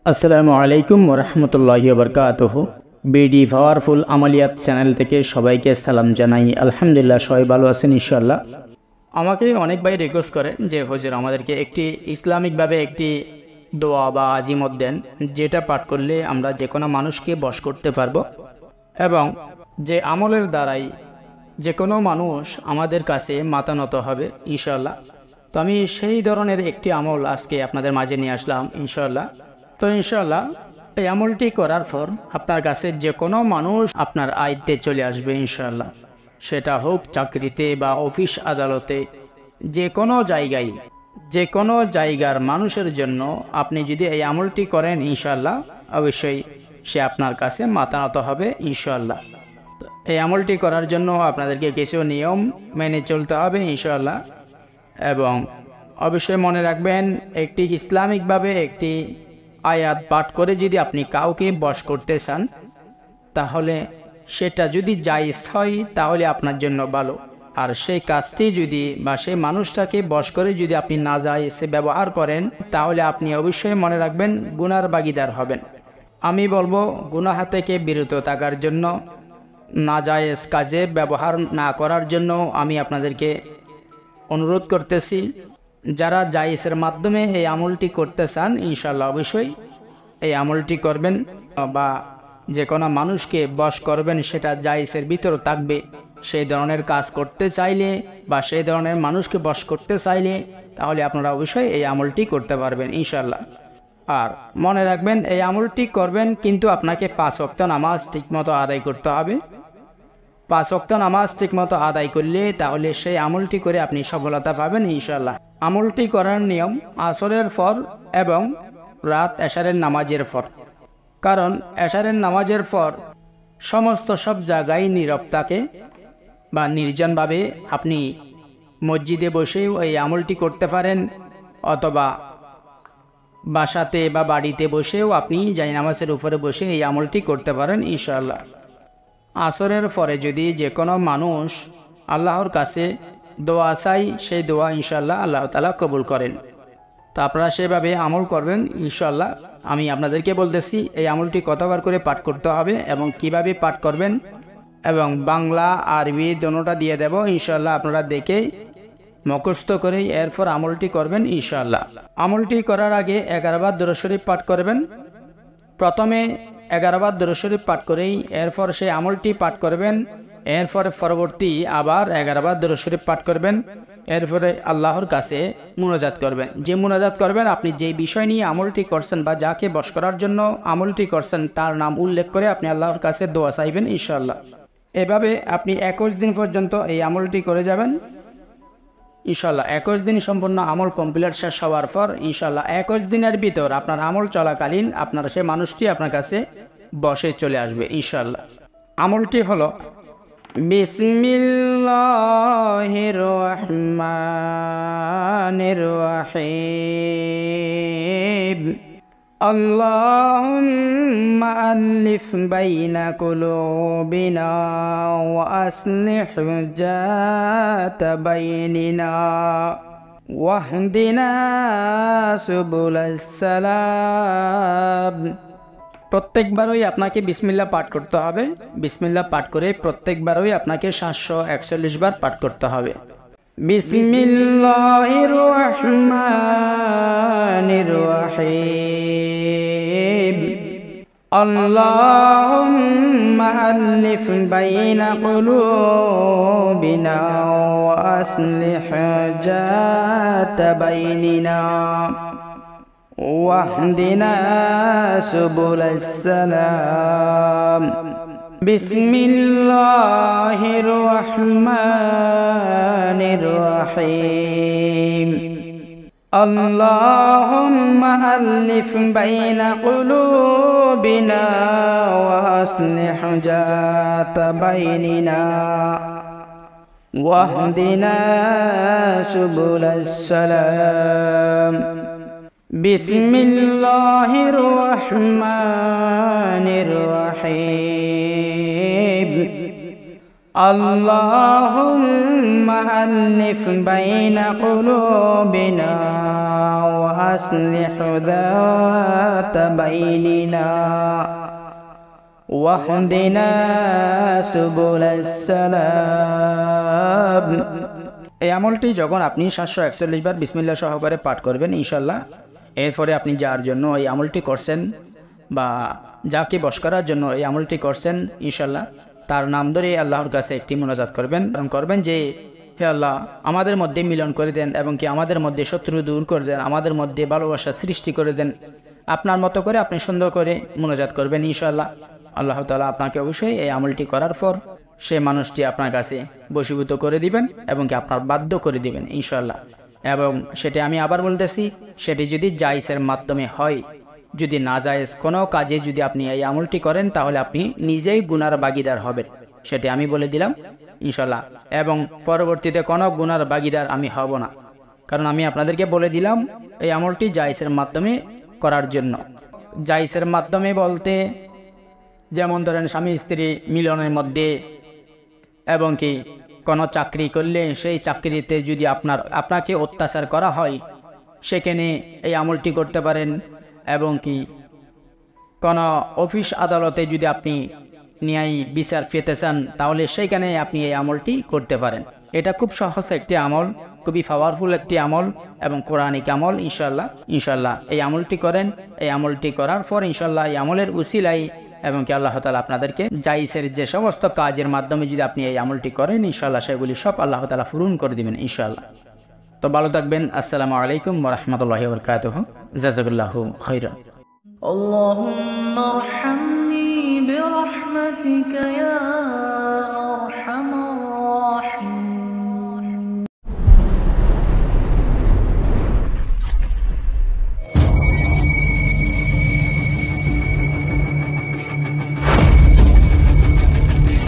আসসালামু আলাইকুম ওরহমতুল্লাহি ওবরকাতুহু। বিডি পাওয়ারফুল আমালিয়াত চ্যানেল থেকে সবাইকে সালাম জানাই। আলহামদুলিল্লাহ, সবাই ভালো আছেন ইনশাআল্লাহ। আমাকে অনেক ভাই রিকোয়েস্ট করে যে হুজুর আমাদেরকে একটি ইসলামিকভাবে একটি দোয়া বা আজিমত দেন, যেটা পাঠ করলে আমরা যে কোনো মানুষকে বশ করতে পারবো এবং যে আমলের দ্বারাই যে কোনো মানুষ আমাদের কাছে মাথা নত হবে ইনশাআল্লাহ। তো আমি সেই ধরনের একটি আমল আজকে আপনাদের মাঝে নিয়ে আসলাম ইনশাআল্লাহ। তো ইনশাআল্লাহ এই আমলটি করার পর আপনার কাছে যে কোনো মানুষ আপনার আয়ত্তে চলে আসবে ইনশাআল্লাহ। সেটা হোক চাকরিতে বা অফিস আদালতে, যে কোনো জায়গায়, যে কোনো জায়গার মানুষের জন্য আপনি যদি এই আমলটি করেন ইনশাআল্লাহ, অবশ্যই সে আপনার কাছে মাথা নত হবে ইনশাআল্লাহ। এই আমলটি করার জন্য আপনাদেরকে কিছু নিয়ম মেনে চলতে হবে ইনশাআল্লাহ। এবং অবশ্যই মনে রাখবেন, একটি ইসলামিকভাবে একটি আয়াত পাঠ করে যদি আপনি কাউকে বশ করতে চান, তাহলে সেটা যদি জায়েজ হয় তাহলে আপনার জন্য ভালো। আর সেই কাজটি যদি বা সেই মানুষটাকে বশ করে যদি আপনি নাজায়েজে ব্যবহার করেন, তাহলে আপনি অবশ্যই মনে রাখবেন গুনার ভাগীদার হবেন। আমি বলবো গুনাহ থেকে বিরত থাকার জন্য, নাজায়েজ কাজে ব্যবহার না করার জন্য আমি আপনাদেরকে অনুরোধ করতেছি। যারা জায়েজের মাধ্যমে এই আমলটি করতে চান ইনশাআল্লাহ অবশ্যই এই আমলটি করবেন, বা যে কোনো মানুষকে বশ করবেন সেটা জায়েজের ভিতর থাকবে। সেই ধরনের কাজ করতে চাইলে বা সেই ধরনের মানুষকে বশ করতে চাইলে তাহলে আপনারা অবশ্যই এই আমলটি করতে পারবেন ইনশাআল্লাহ। আর মনে রাখবেন, এই আমলটি করবেন কিন্তু আপনাকে 5 ওয়াক্ত নামাজ ঠিকমতো আদায় করতে হবে। 5 ওয়াক্ত নামাজ ঠিকমতো আদায় করলে তাহলে সেই আমলটি করে আপনি সফলতা পাবেন ইনশাআল্লাহ। আমলটি করার নিয়ম আসরের পর এবং রাত এশারের নামাজের পর। কারণ এশারের নামাজের পর সমস্ত সব জায়গায় নীরব থাকে বা নির্জনভাবে আপনি মসজিদে বসেও এই আমলটি করতে পারেন, অথবা বাসাতে বা বাড়িতে বসেও আপনি জায়নামাজের উপরে বসে এই আমলটি করতে পারেন ইনশাআল্লাহ। আসরের পরে যদি যে কোনো মানুষ আল্লাহর কাছে দোয়া চাই, সেই দোয়া ইনশাআল্লাহ আল্লাহ তাআলা কবুল করেন। তো আপনারা সেভাবে আমল করবেন ইনশাআল্লাহ। আমি আপনাদেরকে বলতেছি এই আমলটি কতবার করে পাঠ করতে হবে এবং কিভাবে পাঠ করবেন, এবং বাংলা আরবি দোনোটা দিয়ে দেব ইনশাআল্লাহ। আপনারা দেখে মুখস্থ করে এরপর আমলটি করবেন ইনশাআল্লাহ। আমলটি করার আগে 11 বার দুরূদ শরীফ পাঠ করবেন। প্রথমে 11 বার দুরূদ শরীফ পাঠ করেই এরপর সেই আমলটি পাঠ করবেন। এরপরে পরবর্তী আবার 11 বার দুরূদ শরীফ পাঠ করবেন। এরপরে আল্লাহর কাছে মুনাজাত করবেন। যে মুনাজাত করবেন, আপনি যে বিষয় নিয়ে আমলটি করছেন বা যাকে বশ করার জন্য আমলটি করছেন তার নাম উল্লেখ করে আপনি আল্লাহর কাছে দোয়া চাইবেন ইনশাআল্লাহ। এভাবে আপনি 21 দিন পর্যন্ত এই আমলটি করে যাবেন ইনশাআল্লাহ। 21 দিন সম্পূর্ণ আমল কমপ্লিট শেষ হওয়ার পর ইনশাআল্লাহ 21 দিনের ভিতর আপনার আমল চলাকালীন আপনার সে মানুষটি আপনার কাছে বসে চলে আসবে ইনশাআল্লাহ। আমলটি হলো বিসমিল্লাহির রহমানির রহিম। আল্লাহুম্মা আলিফ বাইনা কুলুবিনা ওয়া আসলিহ যাতা বাইনিনা ওয়াহদিনা সুবুলাস সালাম। প্রত্যেকবারই আপনাকে বিসমিল্লাহ পাঠ করতে হবে। বিসমিল্লাহ পাঠ করে প্রত্যেকবারই আপনাকে 741 বার পাঠ করতে হবে। বিসমিল্লাহির রহমানির রহিম। আল্লাহুম্মা আলিফ বাইনা কুলুবিনা ওয়া আসলিহ যাতা বাইনিনা ওয়াহদিনা সুবুলাস সালাম। বিসমিল্লাহির রহমানির রহিম। আল্লাহুম্মা আলিফ বাইনা কুলুবিনা ওয়া আসলিহ যাতা বাইনিনা ওয়াহদিনা সুবুলাস সালাম। বিসমিল্লাহির রহমানির রহিম। আল্লাহুম্মা আলিফ বাইনা কুলুবিনা ওয়া আসলিহ যাতা বাইনিনা ওয়াহদিনা সুবুলাস সালাম। এই আমলটি যখন আপনি 741 বার বিসমিল্লাহ সহকারে পাঠ করবেন ইনশাল্লাহ, এরপরে আপনি যার জন্য এই আমলটি করছেন বা যাকে বশ করার জন্য এই আমলটি করছেন ইনশাল্লাহ, তার নাম ধরে আল্লাহর কাছে একটি মুনাজাত করবেন যে হে আল্লাহ, আমাদের মধ্যে মিলন করে দেন এবং কি আমাদের মধ্যে শত্রু দূর করে দেন, আমাদের মধ্যে ভালোবাসা সৃষ্টি করে দেন। আপনার মতো করে আপনি সুন্দর করে মুনাজাত করবেন ইনশাল্লাহ। আল্লাহ তাআলা আপনাকে অবশ্যই এই আমলটি করার পর সেই মানুষটি আপনার কাছে বশীভূত করে দিবেন এবং কি আপনার বাধ্য করে দিবেন ইনশাল্লাহ। এবং সেটি আমি আবার বলতেছি, সেটি যদি জায়েজের মাধ্যমে হয়, যদি না জায়েজ কোনো কাজে যদি আপনি এই আমলটি করেন তাহলে আপনি নিজেই গুনার ভাগীদার হবেন, সেটি আমি বলে দিলাম ইনশাল্লাহ। এবং পরবর্তীতে কোনো গুনার ভাগীদার আমি হব না, কারণ আমি আপনাদেরকে বলে দিলাম এই আমলটি জায়েজের মাধ্যমে করার জন্য। জায়েজের মাধ্যমে বলতে যেমন ধরেন স্বামী স্ত্রী মিলনের মধ্যে, এবং কি কোনো চাকরি করলে সেই চাকরিতে যদি আপনাকে অত্যাচার করা হয় সেখানে এই আমলটি করতে পারেন। এবং কি কোনো অফিস আদালতে যদি আপনি ন্যায় বিচার পেতে চান তাহলে সেইখানে আপনি এই আমলটি করতে পারেন। এটা খুব সহজ একটি আমল, খুবই পাওয়ারফুল একটি আমল এবং কোরআনিক আমল ইনশাল্লাহ এই আমলটি করেন। এই আমলটি করার পর ইনশাল্লাহ এই আমলের উসিলাই এবং কি আল্লাহ তাআলা আপনাদেরকে জায়েজের যে সমস্ত কাজের মাধ্যমে যদি আপনি এই আমলটি করেন ইনশাল্লাহ সেগুলি সব আল্লাহ তাআলা পূরণ করে দিবেন ইনশাল্লাহ। তো ভালো থাকবেন। আসসালামু আলাইকুম ওয়া রাহমাতুল্লাহি ওয়া বারাকাতুহু। জাযাকাল্লাহু খাইরান। اللهم ارحمني برحمتك يا